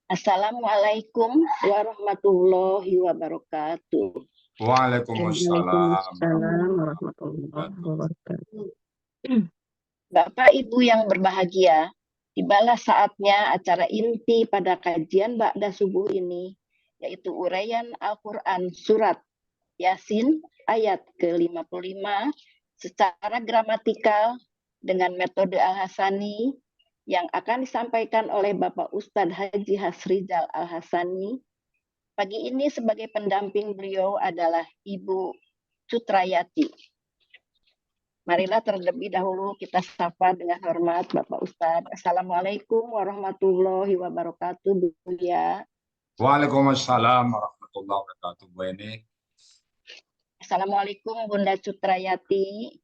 Assalamualaikum warahmatullahi wabarakatuh. Waalaikumsalam Waalaikumsalam warahmatullahi warahmatullahi wabarakatuh. wabarakatuh. Bapak Ibu yang berbahagia, tibalah saatnya acara inti pada kajian Ba'da Subuh ini, yaitu uraian Al-Quran Surat Yasin ayat ke-55 secara gramatikal dengan metode Al-Hasani yang akan disampaikan oleh Bapak Ustadz Haji Hasrizal Al-Hasani. Pagi ini sebagai pendamping beliau adalah Ibu Sutrayati. Marilah terlebih dahulu kita sapa dengan hormat Bapak Ustadz. Assalamualaikum warahmatullahi wabarakatuh, Bu ya. Waalaikumsalam warahmatullahi wabarakatuh, Bu Eni. Assalamualaikum Bunda Sutrayati.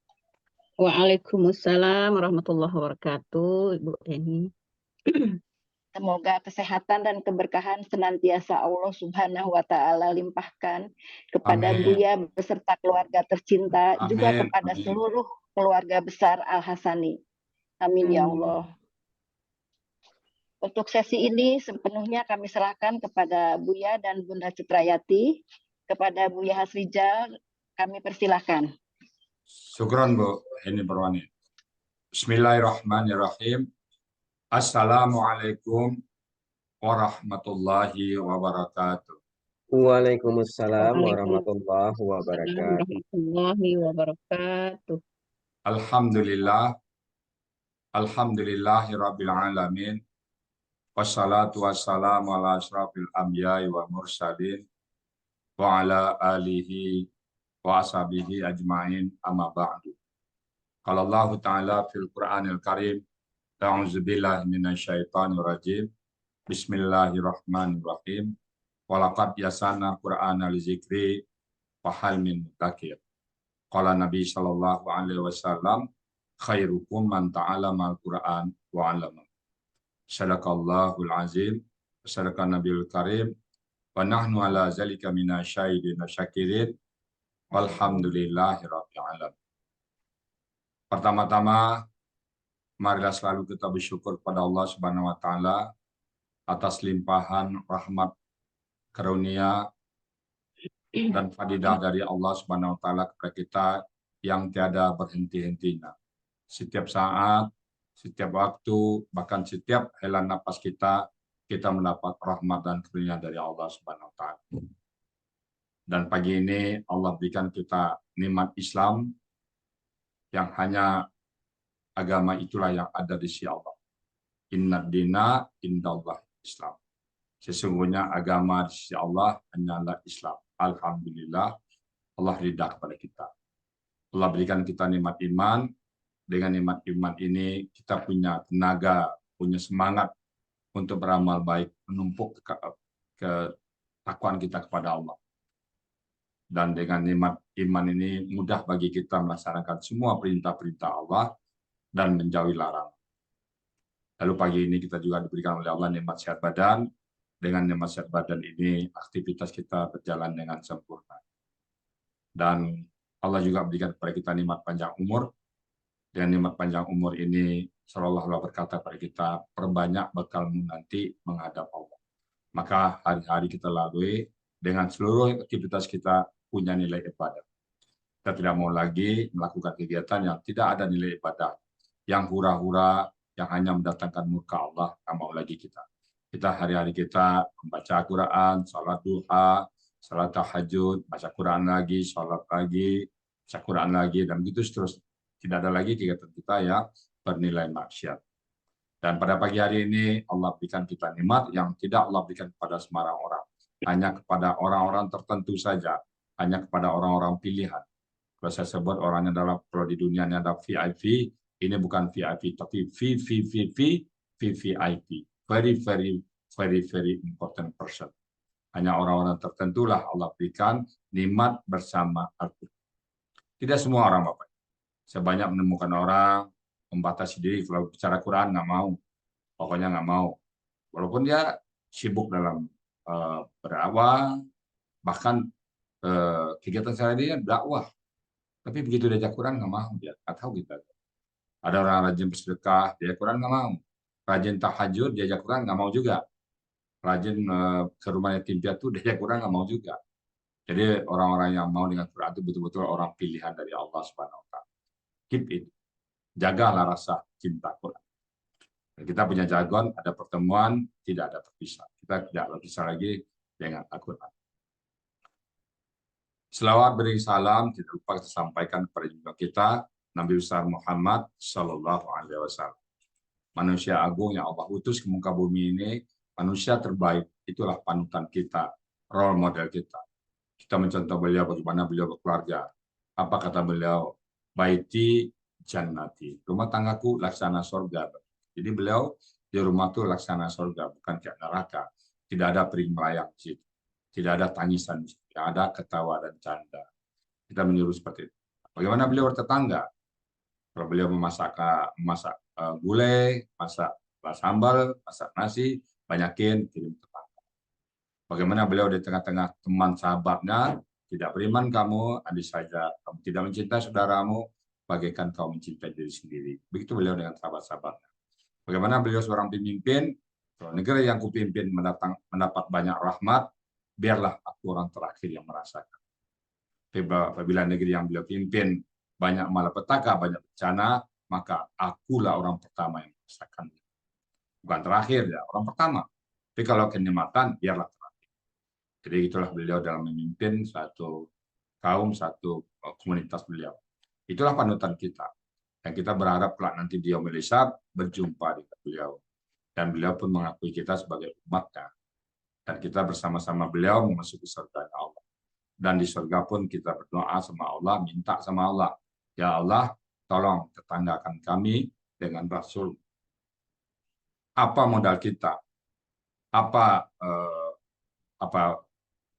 Waalaikumsalam warahmatullahi wabarakatuh, Ibu Eni. Semoga kesehatan dan keberkahan senantiasa Allah Subhanahu wa Ta'ala limpahkan kepada Amin. Buya beserta keluarga tercinta, juga Amin. kepada Amin. seluruh keluarga besar Al-Hasani. Amin ya Allah. Untuk sesi ini sepenuhnya kami serahkan kepada Buya dan Bunda Sutrayati. Kepada Buya Hasrizal, kami persilahkan. Syukran, Bu Eni Perwani. Bismillahirrahmanirrahim. Assalamualaikum warahmatullahi wabarakatuh. Waalaikumsalam Waalaikumsalam warahmatullahi wabarakatuh. warahmatullahi wabarakatuh. Alhamdulillah. Alhamdulillahirabbil alamin. Wassalatu wassalamu ala asyrafil anbiya'i wa mursalin wa ala alihi wa ashabihi ajma'in amma ba'du. Qala Allah Ta'ala fil Qur'anil Karim, a'udzubillahi minasyaitonir rajim. Bismillahirrahmanirrahim. Walaqad yasana Qur'ana lizikri wa hal min mudzakir. Qala Nabi sallallahu alaihi wasallam, khairukum man ta'allama al-Qur'an wa 'allama. Sadaqallahul azim, sadaqan nabiyul karim, wa nahnu ala zalika minasyahidin wa syakirin, walhamdulillahi rabbil alamin. Pertama-tama, marilah selalu kita bersyukur pada Allah Subhanahu wa Ta'ala atas limpahan rahmat, karunia, dan fadilah dari Allah Subhanahu wa Ta'ala kepada kita yang tiada berhenti-hentinya. Setiap saat, setiap waktu, bahkan setiap helaan napas kita mendapat rahmat dan karunia dari Allah Subhanahu wa Ta'ala. Dan pagi ini Allah berikan kita nikmat Islam, yang hanya agama itulah yang ada di sisi Allah. Inna dina indallah Islam. Sesungguhnya agama di sisi Allah hanyalah Islam. Alhamdulillah, Allah ridha kepada kita. Allah berikan kita nikmat iman. Dengan nikmat iman ini kita punya tenaga, punya semangat untuk beramal baik, menumpuk ketakwaan kita kepada Allah. Dan dengan nikmat iman ini mudah bagi kita melaksanakan semua perintah-perintah Allah dan menjauhi larangan. Lalu pagi ini kita juga diberikan oleh Allah nikmat sehat badan. Dengan nikmat sehat badan ini aktivitas kita berjalan dengan sempurna. Dan Allah juga berikan kepada kita nikmat panjang umur. Dengan nikmat panjang umur ini seolah-olah berkata kepada kita, perbanyak bekalmu nanti menghadap Allah. Maka hari-hari kita lalui dengan seluruh aktivitas kita punya nilai ibadah. Kita tidak mau lagi melakukan kegiatan yang tidak ada nilai ibadah, yang hura-hura, yang hanya mendatangkan murka Allah. Tidak mau lagi kita. Kita hari-hari kita membaca Quran, salat duha, salat tahajud, baca Quran lagi, salat lagi, baca Quran lagi, dan begitu seterusnya. Tidak ada lagi kegiatan kita yang bernilai maksiat. Dan pada pagi hari ini Allah berikan kita nikmat yang tidak Allah berikan kepada sembarang orang. Hanya kepada orang-orang tertentu saja. Hanya kepada orang-orang pilihan. Kalau saya sebut orangnya adalah, kalau di dunia ini ada VIP, ini bukan VIP, tapi VVIP. Very, very, very, very important person. Hanya orang-orang tertentulah Allah berikan nikmat bersama Al-Quran. Tidak semua orang, Bapak. Saya banyak menemukan orang membatasi diri, kalau bicara Quran nggak mau. Pokoknya nggak mau. Walaupun dia sibuk dalam berdakwah, bahkan kegiatan sehari-hari dakwah. Tapi begitu diajak Quran nggak mau, dia nggak tahu kita. Ada orang rajin bersedekah, diajak Quran nggak mau. Rajin tahajud, diajak Quran nggak mau juga. rajin ke rumah yatim piatu, dia kurang nggak mau juga. Jadi orang-orang yang mau dengan Quran itu betul-betul orang pilihan dari Allah Subhanahu Wa Taala. Keep it, jagalah rasa cinta Quran. Kita punya jargon, ada pertemuan, tidak ada terpisah. Kita tidak berpisah lagi dengan Al-Quran. Selawat beri salam tidak lupa kita sampaikan kepada junjungan kita Nabi besar Muhammad Sallallahu Alaihi Wasallam. Manusia agung yang Allah utus ke muka bumi ini, manusia terbaik, itulah panutan kita, role model kita. Kita mencontoh beliau bagaimana beliau berkeluarga. Apa kata beliau? Baiti jannati, rumah tanggaku laksana surga. Jadi beliau di rumah itu laksana surga, bukan kayak neraka. Tidak ada pering melayang di situ. Tidak ada tangisan, tidak ada ketawa dan canda. Kita meniru seperti itu. Bagaimana beliau bertetangga? Kalau beliau memasak gulai, masak sambal, masak nasi, banyakin kirim tetangga. Bagaimana beliau di tengah-tengah teman sahabatnya, tidak beriman kamu, andai saja kamu tidak mencintai saudaramu, bagaikan kau mencintai diri sendiri. Begitu beliau dengan sahabat-sahabatnya. Bagaimana beliau seorang pemimpin, kalau negeri yang kupimpin mendapat banyak rahmat, biarlah aku orang terakhir yang merasakan. Apabila negeri yang beliau pimpin banyak malapetaka, banyak bencana, maka akulah orang pertama yang merasakan. Bukan terakhir ya, orang pertama. Tapi kalau kenikmatan, biarlah terakhir. Jadi itulah beliau dalam memimpin satu kaum, satu komunitas beliau. Itulah panutan kita. Dan kita berharap kelak nanti dia Hisab berjumpa dengan beliau. Dan beliau pun mengakui kita sebagai umatnya. Dan kita bersama-sama beliau memasuki surga Allah. Dan di surga pun kita berdoa sama Allah, minta sama Allah. Ya Allah, tolong tetanggakan kami dengan Rasul. Apa modal kita? Apa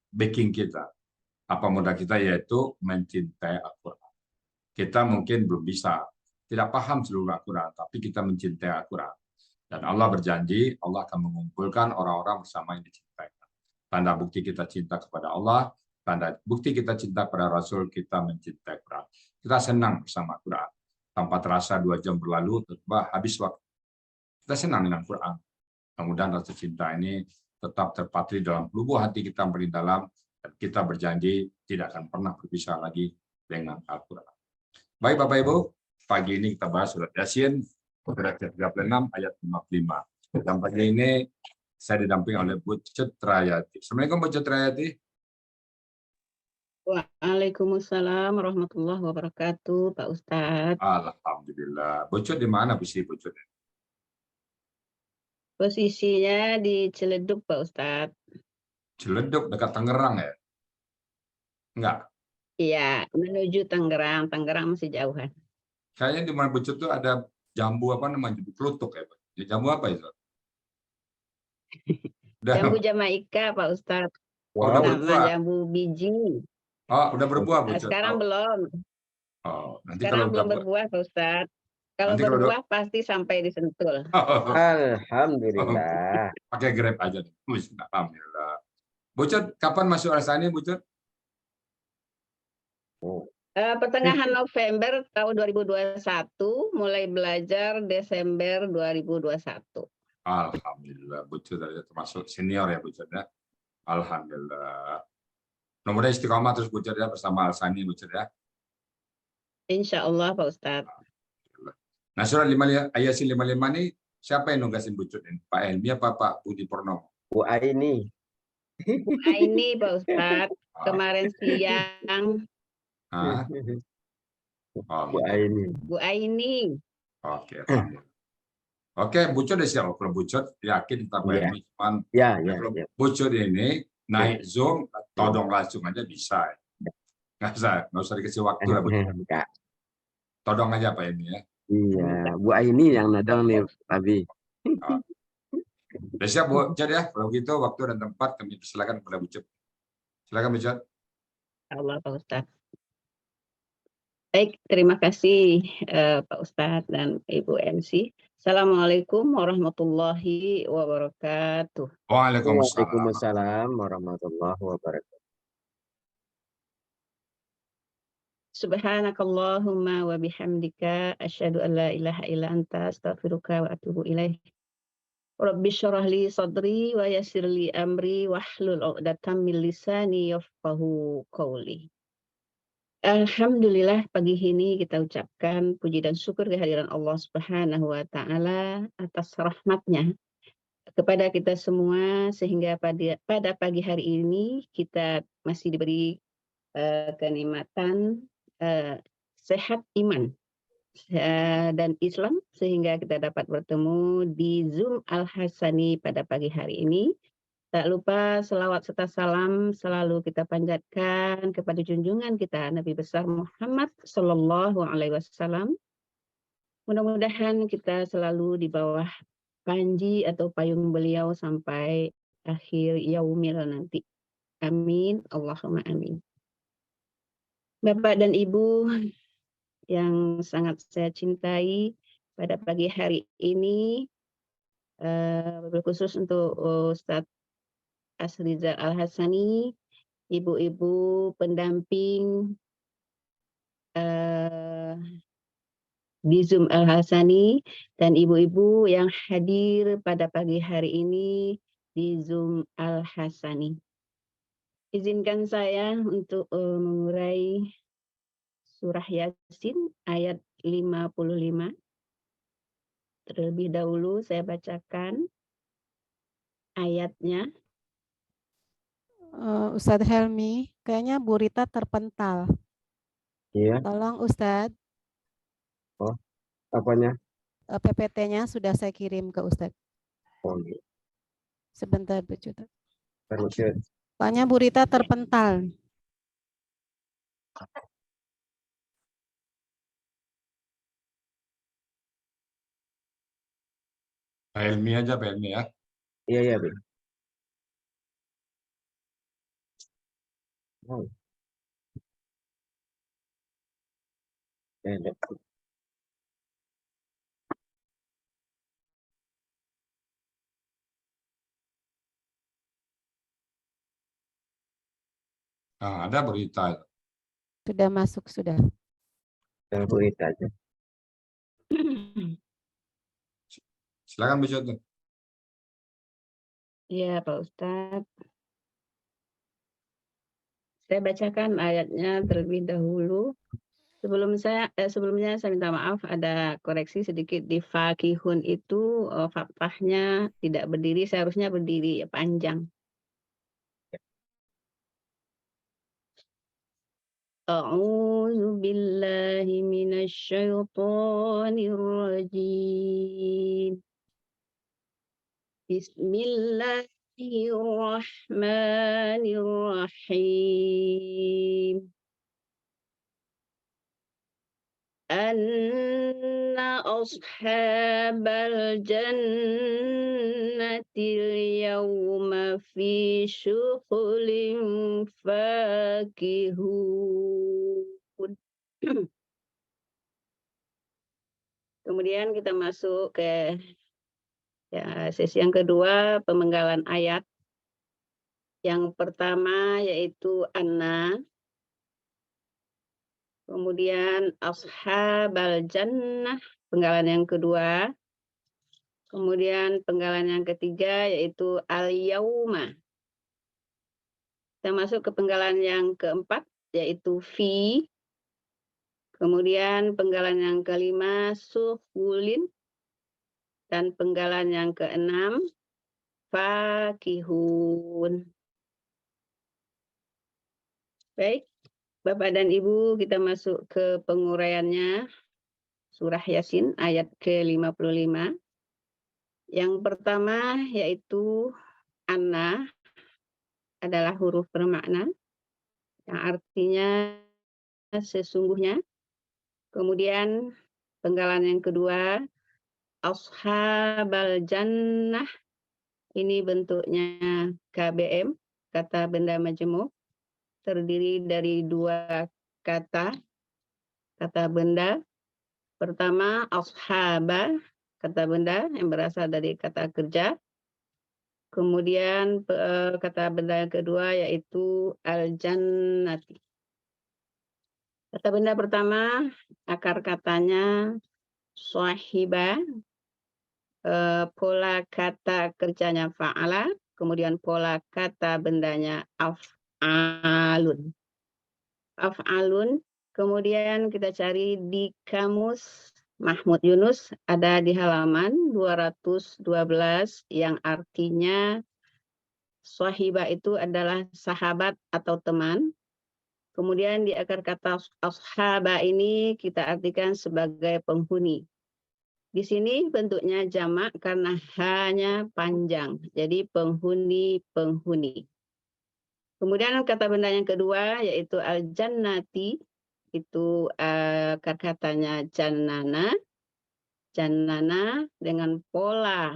backing kita? Apa modal kita? Yaitu mencintai Al-Quran. Kita mungkin belum bisa, tidak paham seluruh Al-Quran, tapi kita mencintai Al-Quran. Dan Allah berjanji, Allah akan mengumpulkan orang-orang bersama yang dicintai. Tanda bukti kita cinta kepada Allah, tanda bukti kita cinta pada Rasul, kita mencintai Quran. Kita senang bersama Quran. Tanpa terasa 2 jam berlalu, tiba habis waktu. Kita senang dengan Quran. Mudah-mudahan rasa cinta ini tetap terpatri dalam lubuk hati kita yang paling dalam, dan kita berjanji tidak akan pernah berpisah lagi dengan Al-Quran. Baik Bapak Ibu, pagi ini kita bahas surat Yasin, surat 36 ayat 55. Dan pagi ini saya didampingi oleh Bu Cetrayati. Assalamualaikum Bu Cetrayati. Waalaikumsalam warahmatullahi wabarakatuh, Pak Ustadz. Alhamdulillah. Bu Cut di mana posisi Bu Cut? Posisinya di Ciledug, Pak Ustadz. Ciledug dekat Tangerang ya? Enggak. Iya, menuju Tangerang. Tangerang masih jauhan. Kayaknya di mana Bu Cut tuh ada jambu apa namanya? Jambu kelutuk ya, Pak? Jambu apa itu? Jambu Jamaika, Pak Ustadz. Oh, udah Sama berbuah. jambu biji. Oh, udah berbuah Bu Cut. Sekarang belum. Oh, nanti Sekarang kalau belum udah berbuah, Pak Ustadz. Kalau nanti kalau berbuah pasti sampai di Sentul. Alhamdulillah. Pakai Grab aja deh. Alhamdulillah. Bu Cut, kapan masuk Al-Sani Bu Cut? Pertengahan November tahun 2021, mulai belajar Desember 2021. Alhamdulillah, Bu Cut termasuk senior ya Bu Cut ya. Alhamdulillah. Mudah-mudahan istiqomah terus Bu Cut ya bersama Al-Sani Bu Cut ya. Insya Allah Pak Ustadz. Nah surat Yasin 55 ini siapa yang nugasin Bu Cut ini? Pak Helmi apa Pak Budi Purnomo? Bu Aini. Nah ini Pak Ustadz, kemarin siang. Ah. Oh, Bu Aini. Bu Aini. Oke, alhamdulillah. Oke, Bu Cut udah siap. Kalau Bu Cut yakin Pak Helmi cuman Ya. Bu Cut ini naik Zoom, todong langsung aja bisa. Nggak usah dikasih waktu lah Bu Cut. Todong aja Pak Helmi ya. Iya, Bu Aini yang nadang nih, Abi. Udah siap Bu Cut ya. Kalau gitu waktu dan tempat kami persilakan kepada Bu Cut. Silakan Bu Cut. Allah Pak Ustadz. Baik, terima kasih Pak Ustadz dan Ibu MC. Assalamualaikum warahmatullahi wabarakatuh. Waalaikumsalam warahmatullahi wabarakatuh. Subhanakallahumma wa bihamdika asyhadu an la ilaha illa anta astaghfiruka wa atubu ilaik. Rabbi syrah li sadri wa yassir li amri wahlul 'uqdatam min lisani yafqahu qawli. Alhamdulillah, pagi ini kita ucapkan puji dan syukur kehadiran Allah Subhanahu wa taala atas rahmatnya kepada kita semua, sehingga pada pagi hari ini kita masih diberi kenikmatan sehat iman dan Islam, sehingga kita dapat bertemu di Zoom Al-Hasani pada pagi hari ini. Tak lupa selawat serta salam selalu kita panjatkan kepada junjungan kita Nabi besar Muhammad Sallallahu Alaihi Wasallam. Mudah-mudahan kita selalu di bawah panji atau payung beliau sampai akhir yaumil nanti. Amin, Allahumma amin. Bapak dan Ibu yang sangat saya cintai, pada pagi hari ini, khusus untuk Ustadz Asrizal Al-Hasani, ibu-ibu pendamping di Zoom Al-Hasani, dan ibu-ibu yang hadir pada pagi hari ini di Zoom Al-Hasani. Izinkan saya untuk mengurai surah Yasin ayat 55. Terlebih dahulu saya bacakan ayatnya. Ustadz Helmi, kayaknya Bu Rita terpental. Iya. Tolong Ustadz. Oh, apanya? PPT-nya sudah saya kirim ke Ustadz. Oh, iya. Sebentar, Bu Cuta. Terus Soalnya Bu Rita terpental. Pak Helmi aja, Pak Helmi ya. iya, iya, Bu. Oh. Ada. Nah, ada berita. Sudah masuk, sudah. Bu Rita aja. Silakan Bu Syukur. Ya, Pak Ustadz. Saya bacakan ayatnya terlebih dahulu. Sebelumnya saya minta maaf, ada koreksi sedikit di fakihun itu fathahnya tidak berdiri, seharusnya berdiri panjang. A'udzu billahi minasy syaithanir rajim. Bismillahirrahmanirrahim. Anna ashabal jannatil yawma fi syughulin fakihun. Kemudian kita masuk ke sesi yang kedua, pemenggalan ayat. Yang pertama yaitu anna. Kemudian ashabal jannah, penggalan yang kedua. Kemudian penggalan yang ketiga yaitu al-yauma. Kita masuk ke penggalan yang keempat yaitu fi. Kemudian penggalan yang kelima suhulin. Dan penggalan yang keenam fakihun. Baik, Bapak dan Ibu, kita masuk ke penguraiannya. Surah Yasin ayat ke-55. Yang pertama yaitu anna adalah huruf bermakna yang artinya sesungguhnya. Kemudian penggalan yang kedua ashabal jannah, ini bentuknya KBM, kata benda majemuk, terdiri dari dua kata benda. Pertama ashaba, kata benda yang berasal dari kata kerja. Kemudian kata benda yang kedua yaitu al-jannati. Kata benda pertama, akar katanya sahiba, pola kata kerjanya fa'ala, kemudian pola kata bendanya af'alun. Af'alun, kemudian kita cari di kamus Mahmud Yunus, ada di halaman 212 yang artinya sahibah itu adalah sahabat atau teman. Kemudian di akar kata ashaba ini kita artikan sebagai penghuni. Di sini bentuknya jamak karena hanya panjang. Jadi penghuni-penghuni. Kemudian kata benda yang kedua yaitu al-jannati. Itu akar katanya jannana. Jannana dengan pola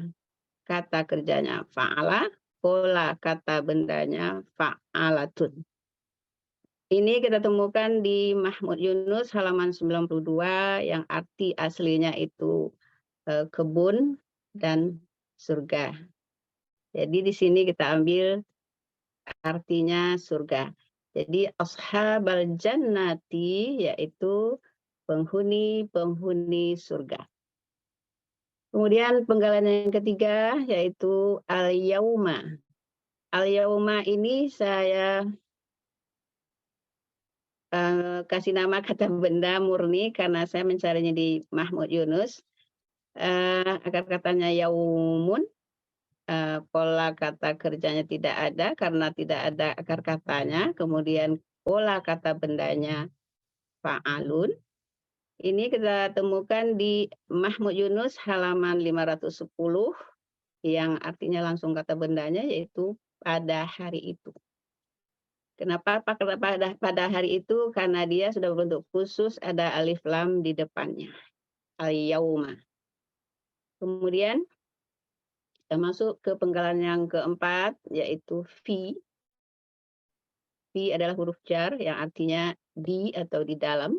kata kerjanya fa'ala. Pola kata bendanya fa'alatun. Ini kita temukan di Mahmud Yunus halaman 92 yang arti aslinya itu kebun dan surga. Jadi di sini kita ambil artinya surga. Jadi ashabal jannati yaitu penghuni-penghuni surga. Kemudian penggalan yang ketiga yaitu al-yauma. Al-yauma ini saya kasih nama kata benda murni karena saya mencarinya di Mahmud Yunus. Akar katanya yaumun, pola kata kerjanya tidak ada karena tidak ada akar katanya. Kemudian pola kata bendanya fa'alun. Ini kita temukan di Mahmud Yunus halaman 510 yang artinya langsung kata bendanya yaitu pada hari itu. Kenapa pada hari itu? Karena dia sudah berbentuk khusus, ada alif lam di depannya. Al-yauma. Kemudian kita masuk ke penggalan yang keempat, yaitu fi. Fi adalah huruf jar yang artinya di atau di dalam.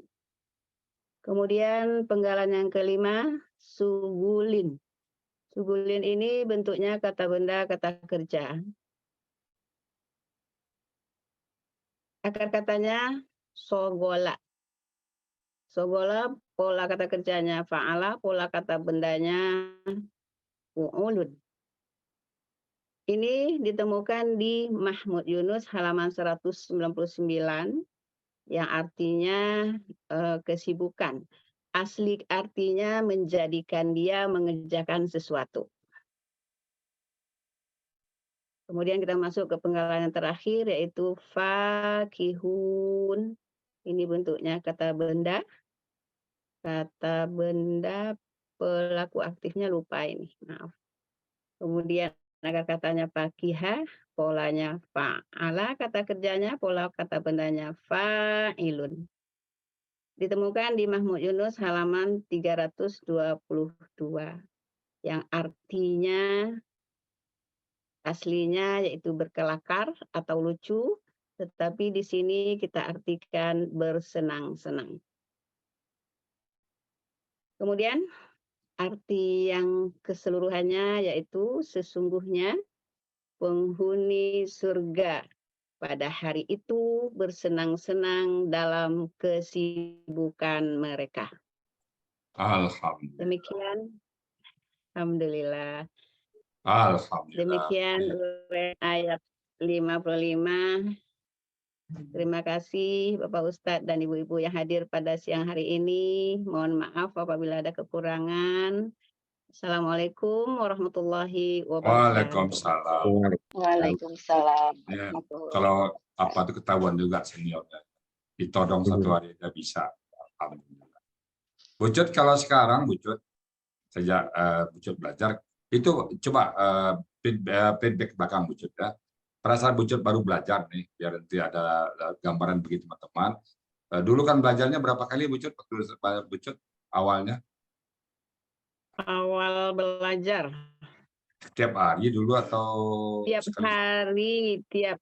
Kemudian penggalan yang kelima, sugulin. Sugulin ini bentuknya kata benda, kata kerja. Akar katanya sogola. Sogola pola kata kerjanya fa'ala, pola kata bendanya fu'ulun. Ini ditemukan di Mahmud Yunus halaman 199 yang artinya kesibukan. Asli artinya menjadikan dia mengerjakan sesuatu. Kemudian kita masuk ke penggalan yang terakhir yaitu fakihun. Ini bentuknya kata benda. Kata benda pelaku aktifnya lupa ini, maaf. Kemudian akar katanya fakihah, polanya fa'ala, kata kerjanya, pola kata bendanya fa'ilun. Ditemukan di Mahmud Yunus halaman 322 yang artinya aslinya yaitu berkelakar atau lucu, tetapi di sini kita artikan bersenang-senang. Kemudian arti yang keseluruhannya yaitu sesungguhnya penghuni surga pada hari itu bersenang-senang dalam kesibukan mereka. Alhamdulillah. Demikian. Alhamdulillah. Alhamdulillah. Demikian ayat 55. Terima kasih Bapak Ustadz dan Ibu-Ibu yang hadir pada siang hari ini. Mohon maaf apabila ada kekurangan. Assalamualaikum warahmatullahi wabarakatuh. Waalaikumsalam. Waalaikumsalam. Ya, kalau apa itu ketahuan juga seniornya. Ditodong satu hari dia bisa. Alhamdulillah. Bucut kalau sekarang Bucut sejak Bucut belajar itu coba feedback belakang Bucut ya. Perasaan Bucut baru belajar nih biar nanti ada gambaran begitu teman-teman. Dulu kan belajarnya berapa kali Bucut waktu Bucut awalnya? Awal belajar. Tiap hari dulu atau Tiap sekali? hari, Tiap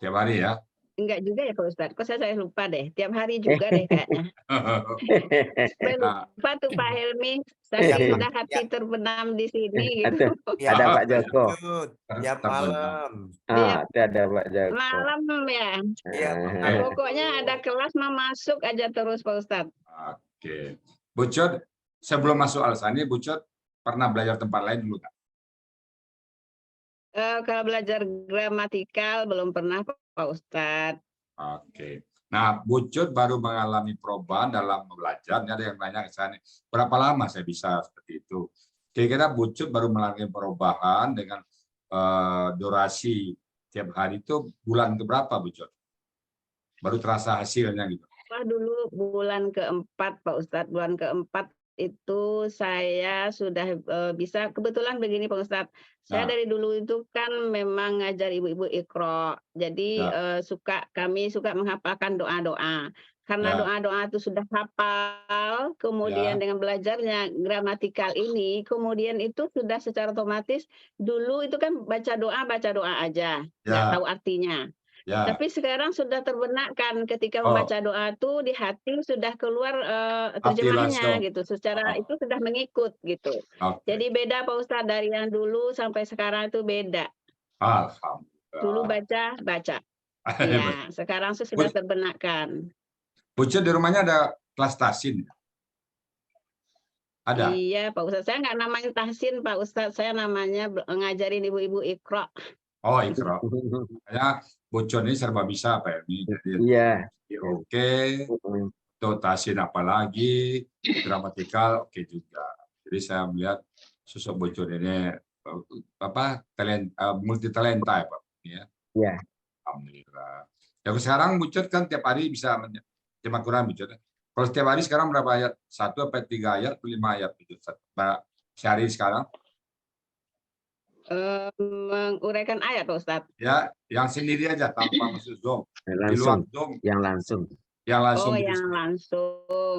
hari ya? enggak juga ya Pak Ustadz. Kok saya lupa deh. Tiap hari juga deh kayaknya. Saya lupa tuh Pak Helmi. Saking udah hati terbenam di sini gitu. Ada Pak Joko. Tiap malam. Itu ada Pak Joko. Malam ya. Iya. Pokoknya ada kelas mah masuk aja terus Pak Ustadz. Oke. Bucut, sebelum masuk Al-Sani, Bucut pernah belajar tempat lain dulu nggak? Kalau belajar gramatikal belum pernah Pak Ustadz. Oke. Nah, Bucut baru mengalami perubahan dalam belajar. Ini ada yang tanya ke saya, berapa lama saya bisa seperti itu? Kira-kira Bucut baru mengalami perubahan dengan durasi tiap hari itu bulan keberapa, Bucut? Baru terasa hasilnya gitu. Wah, dulu bulan keempat Pak Ustadz, bulan keempat itu saya sudah bisa, kebetulan begini Pak Ustadz, saya Nah. dari dulu itu kan memang ngajar ibu-ibu Iqra, jadi kami suka menghafalkan doa-doa. Karena Ya. doa-doa itu sudah hafal, kemudian dengan belajarnya gramatikal ini, kemudian itu sudah secara otomatis, dulu itu kan baca doa aja, nggak tahu artinya. Ya. Tapi sekarang sudah terbenakkan ketika membaca doa itu di hati sudah keluar terjemahnya gitu. Secara itu sudah mengikut gitu. Jadi beda Pak Ustadz dari yang dulu sampai sekarang itu beda. Alhamdulillah. Dulu baca. Iya, sekarang sudah terbenakkan. Bucut di rumahnya ada kelas tahsin? Ada? Iya Pak Ustadz, saya nggak namanya tahsin Pak Ustadz, saya namanya ngajarin ibu-ibu Iqra. Oh, Iqra. Makanya Bucut ini serba bisa Pak Helmi. Jadi oke, untuk tahsin apalagi, gramatikal oke juga. Jadi saya melihat sosok Bucut ini multi talenta ya Pak. Iya. Alhamdulillah. Yang sekarang Bucut kan tiap hari bisa terjemah Quran Bucut. Kalau setiap hari sekarang berapa ayat? 1 sampai 3 ayat, 5 ayat Bucut. Sehari sekarang? Menguraikan ayat Pak Ustadz. Ya, yang sendiri aja tanpa masuk Zoom. Di luar Zoom. Yang langsung. Yang langsung. Oh, yang langsung.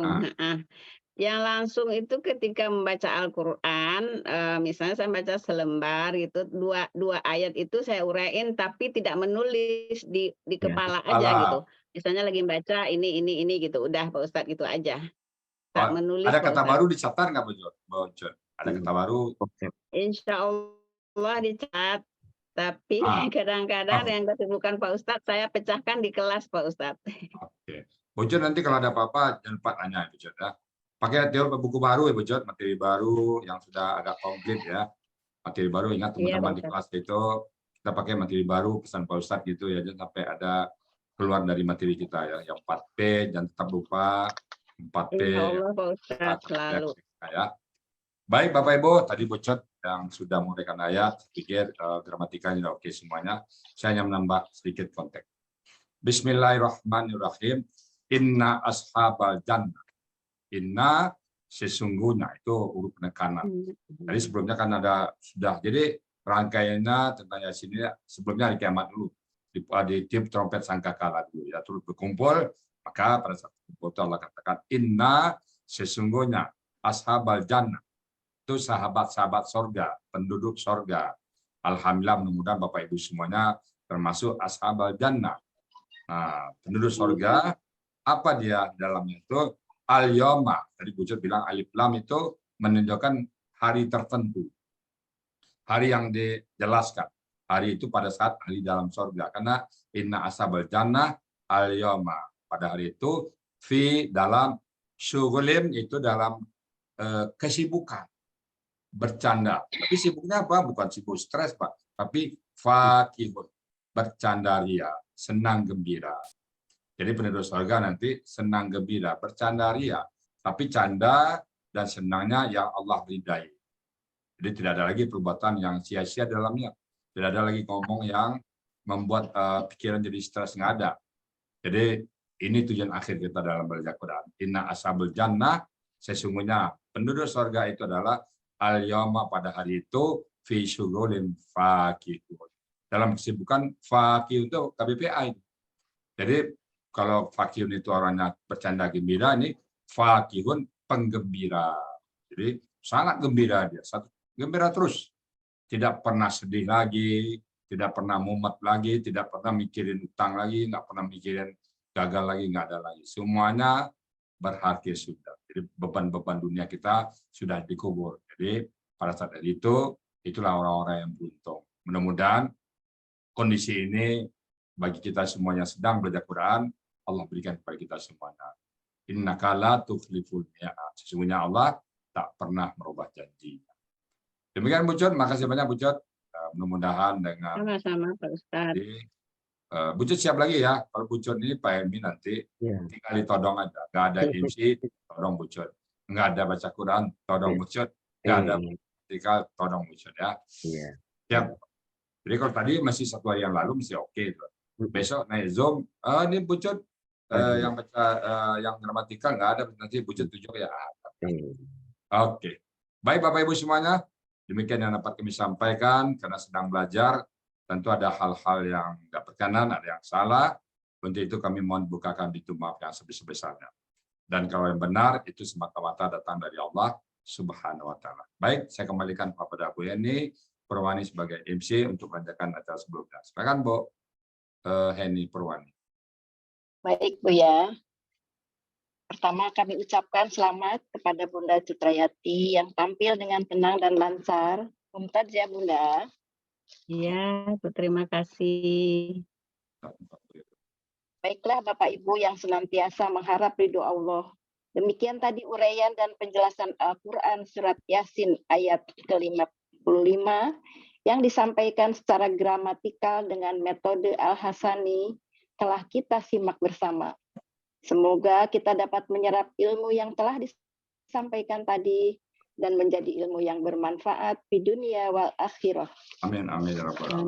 Yang langsung itu ketika membaca Al-Quran, misalnya saya baca selembar gitu, dua ayat itu saya uraiin tapi tidak menulis di kepala aja gitu. Misalnya lagi baca ini gitu, udah Pak Ustadz gitu aja. Tak menulis. Ada kata baru dicatat nggak Bucut? Ada kata baru? Insya Allah dicatat. Tapi kadang-kadang yang kesibukan Pak Ustadz, saya pecahkan di kelas Pak Ustadz. Oke. Bucut nanti kalau ada apa-apa jangan lupa tanya Bucut ya. Pakai buku baru ya Bucut, materi baru yang sudah agak komplit ya. Materi baru, ingat teman-teman di kelas itu kita pakai materi baru pesan Pak Ustadz gitu ya, jangan sampai ada keluar dari materi kita ya. Yang 4P jangan tetap lupa 4P. Insya Allah Pak Ustadz selalu. Ya. Baik Bapak Ibu, tadi Bucut yang sudah menguraikan ayat, pikir gramatikanya oke semuanya. Saya hanya menambah sedikit konteks. Bismillahirrahmanirrahim. Inna ashabal jannah. Inna sesungguhnya itu huruf penekanan. Jadi sebelumnya kan ada sudah. Jadi rangkaiannya tentang Yasin ini sebelumnya hari kiamat dulu. Di tiup trompet sangkakala dulu ya, turut berkumpul. Maka pada saat berkumpul itu Allah katakan Inna sesungguhnya ashabal jannah. Itu sahabat-sahabat sorga, penduduk sorga. Alhamdulillah, mudah-mudahan Bapak Ibu semuanya termasuk ashabal jannah. Nah, penduduk sorga, apa dia dalamnya itu? Al-yoma, tadi Bucut bilang alif lam itu menunjukkan hari tertentu. Hari yang dijelaskan. Hari itu pada saat hari dalam sorga. Karena inna ashabal jannah al-yoma. Pada hari itu, fi dalam syugulim itu dalam kesibukan. Bercanda. Tapi sibuknya apa? Bukan sibuk stres, Pak. Tapi fakihun. Bercandaria. Senang gembira. Jadi penduduk surga nanti senang gembira, bercanda ria. Tapi canda dan senangnya yang Allah ridai. Jadi tidak ada lagi perbuatan yang sia-sia dalamnya. Tidak ada lagi ngomong yang membuat pikiran jadi stres, nggak ada. Jadi ini tujuan akhir kita dalam belajar Quran. Inna ashabul jannah, sesungguhnya penduduk surga itu adalah al-yawma pada hari itu fi syughulin fakihun. Dalam kesibukan fakih itu KBPI. Jadi kalau fakihun itu orangnya bercanda gembira, ini fakihun penggembira. Jadi sangat gembira dia, gembira terus. Tidak pernah sedih lagi, tidak pernah mumet lagi, tidak pernah mikirin utang lagi, nggak pernah mikirin gagal lagi, nggak ada lagi. Semuanya berhasil sudah. Jadi beban-beban dunia kita sudah dikubur. Jadi pada saat itu, itulah orang-orang yang beruntung. Mudah-mudahan kondisi ini bagi kita semuanya sedang belajar Quran, Allah berikan kepada kita semuanya. Innaka la tukhliful mi'ad. Sesungguhnya Allah tak pernah merubah janji. Demikian Bu Cut, makasih banyak Bu Cut. Mudah-mudahan dengan Sama-sama Pak Ustadz. ini, Bu Cut siap lagi ya. Kalau Bu Cut ini Pak Helmi nanti Iya. tinggal ditodong aja. Nggak ada MC, todong Bu Cut. Nggak ada baca Quran, todong Bu Cut. Nggak ada tinggal todong Bu Cut ya. Iya. Siap. Jadi kalau tadi masih 1 hari yang lalu masih oke. Besok naik Zoom, ini Bu Cut yang baca yang gramatikal nggak ada, nanti Bu Cut tunjuk ya. Oke. Baik Bapak Ibu semuanya, demikian yang dapat kami sampaikan karena sedang belajar. Tentu ada hal-hal yang tidak berkenan, ada yang salah. Untuk itu kami mohon bukakan pintu maaf yang sebesar-besarnya. Dan kalau yang benar itu semata-mata datang dari Allah Subhanahu wa taala. Baik, saya kembalikan kepada Bu Heni Purwani sebagai MC untuk melanjutkan acara sebelumnya. Silakan Bu Heni Purwani. Baik Bu ya. Pertama kami ucapkan selamat kepada Bunda Citrayati yang tampil dengan tenang dan lancar. Mumtaz ya Bunda. Iya, terima kasih. Baiklah Bapak Ibu yang senantiasa mengharap ridho Allah. Demikian tadi uraian dan penjelasan Al-Quran surat Yasin ayat ke-55 yang disampaikan secara gramatikal dengan metode Al-Hasani telah kita simak bersama. Semoga kita dapat menyerap ilmu yang telah disampaikan tadi dan menjadi ilmu yang bermanfaat di dunia wal akhirah. Amin amin ya rabbal alamin.